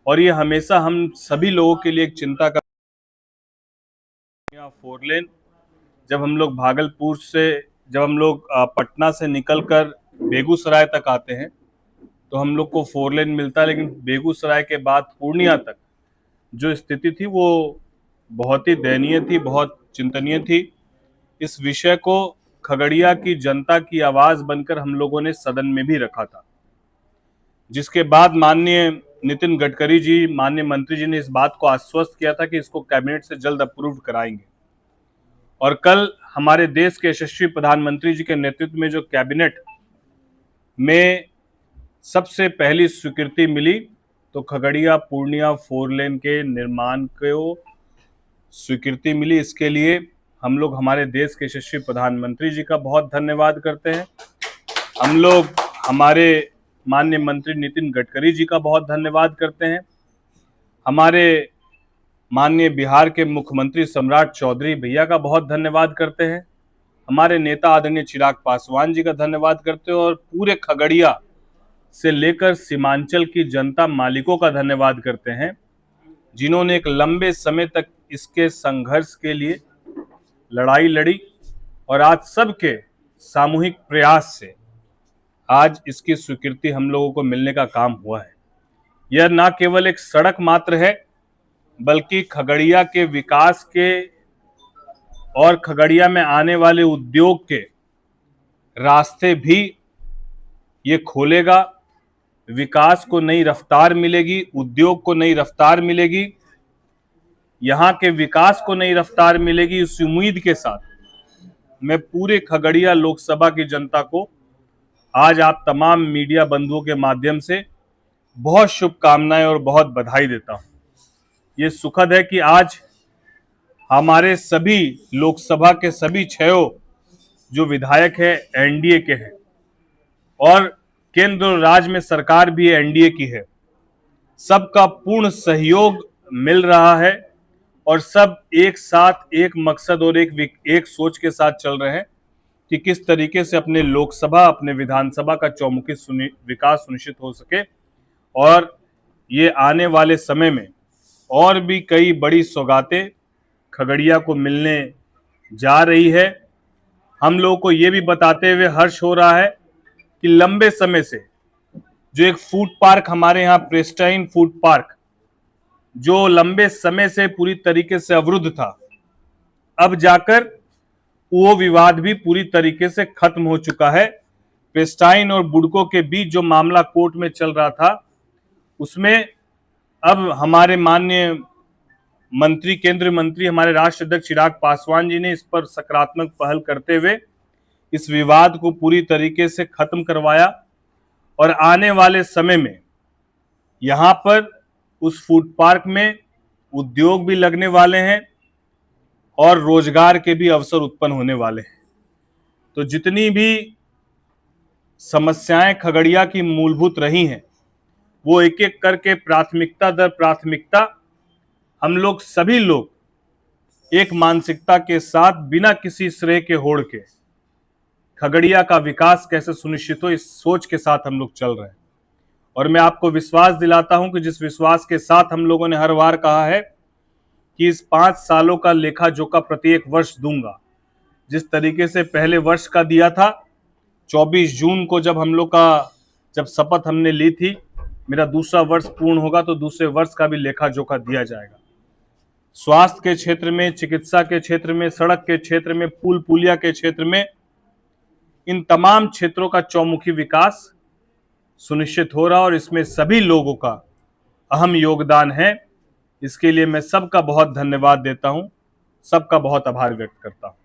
और ये हमेशा हम सभी लोगों के लिए एक चिंता का। फोर लेन, जब हम लोग भागलपुर से, जब हम लोग पटना से निकलकर बेगूसराय तक आते हैं तो हम लोग को फोर लेन मिलता है, लेकिन बेगूसराय के बाद पूर्णिया तक जो स्थिति थी वो बहुत ही दयनीय थी, बहुत चिंतनीय थी। इस विषय को खगड़िया की जनता की आवाज बनकर हम लोगों ने सदन में भी रखा था, जिसके बाद माननीय नितिन गडकरी जी, माननीय मंत्री जी ने इस बात को आश्वस्त किया था कि इसको कैबिनेट से जल्द अप्रूव कराएंगे। और कल हमारे देश के यशस्वी प्रधानमंत्री जी के नेतृत्व में जो कैबिनेट में सबसे पहली स्वीकृति मिली, तो खगड़िया पूर्णिया फोर लेन के निर्माण को स्वीकृति मिली। इसके लिए हम लोग हमारे देश के यशस्वी प्रधानमंत्री जी का बहुत धन्यवाद करते हैं। हम लोग हमारे माननीय मंत्री नितिन गडकरी जी का बहुत धन्यवाद करते हैं। हमारे माननीय बिहार के मुख्यमंत्री सम्राट चौधरी भैया का बहुत धन्यवाद करते हैं। हमारे नेता आदरणीय चिराग पासवान जी का धन्यवाद करते हैं और पूरे खगड़िया से लेकर सीमांचल की जनता मालिकों का धन्यवाद करते हैं, जिन्होंने एक लंबे समय तक इसके संघर्ष के लिए लड़ाई लड़ी और आज सबके सामूहिक प्रयास से आज इसकी स्वीकृति हम लोगों को मिलने का काम हुआ है। यह न केवल एक सड़क मात्र है, बल्कि खगड़िया के विकास के और खगड़िया में आने वाले उद्योग के रास्ते भी ये खोलेगा। विकास को नई रफ्तार मिलेगी, उद्योग को नई रफ्तार मिलेगी, यहाँ के विकास को नई रफ्तार मिलेगी। इस उम्मीद के साथ मैं पूरे खगड़िया लोकसभा की जनता को आज आप तमाम मीडिया बंधुओं के माध्यम से बहुत शुभकामनाएं और बहुत बधाई देता हूं। ये सुखद है कि आज हमारे सभी लोकसभा के सभी 6 जो विधायक हैं एनडीए के हैं और केंद्र और राज्य में सरकार भी एनडीए की है। सबका पूर्ण सहयोग मिल रहा है और सब एक साथ एक मकसद और एक सोच के साथ चल रहे हैं कि किस तरीके से अपने लोकसभा, अपने विधानसभा का चौमुखी विकास सुनिश्चित हो सके और ये आने वाले समय में और भी कई बड़ी सौगातें खगड़िया को मिलने जा रही है। हम लोगों को ये भी बताते हुए हर्ष हो रहा है कि लंबे समय से जो एक फूड पार्क हमारे यहाँ प्रेस्टाइन फूड पार्क जो लंबे समय से पूरी तरीके से अवरुद्ध था, अब जाकर वो विवाद भी पूरी तरीके से खत्म हो चुका है। प्रेस्टाइन और बुडको के बीच जो मामला कोर्ट में चल रहा था, उसमें अब हमारे माननीय मंत्री, केंद्रीय मंत्री, हमारे राष्ट्रीय अध्यक्ष चिराग पासवान जी ने इस पर सकारात्मक पहल करते हुए इस विवाद को पूरी तरीके से खत्म करवाया और आने वाले समय में यहाँ पर उस फूड पार्क में उद्योग भी लगने वाले हैं और रोजगार के भी अवसर उत्पन्न होने वाले हैं। तो जितनी भी समस्याएं खगड़िया की मूलभूत रही हैं, वो एक एक करके प्राथमिकता दर प्राथमिकता हम लोग सभी लोग एक मानसिकता के साथ बिना किसी श्रेय के होड़ के खगड़िया का विकास कैसे सुनिश्चित हो, इस सोच के साथ हम लोग चल रहे हैं। और मैं आपको विश्वास दिलाता हूं कि जिस विश्वास के साथ हम लोगों ने हर बार कहा है कि इस 5 सालों का लेखा जोखा प्रत्येक वर्ष दूंगा, जिस तरीके से पहले वर्ष का दिया था, 24 जून को जब शपथ हमने ली थी, मेरा दूसरा वर्ष पूर्ण होगा तो दूसरे वर्ष का भी लेखा जोखा दिया जाएगा। स्वास्थ्य के क्षेत्र में, चिकित्सा के क्षेत्र में, सड़क के क्षेत्र में, पुल पुलिया के क्षेत्र में, इन तमाम क्षेत्रों का चौमुखी विकास सुनिश्चित हो रहा और इसमें सभी लोगों का अहम योगदान है। इसके लिए मैं सबका बहुत धन्यवाद देता हूं, सबका बहुत आभार व्यक्त करता हूं।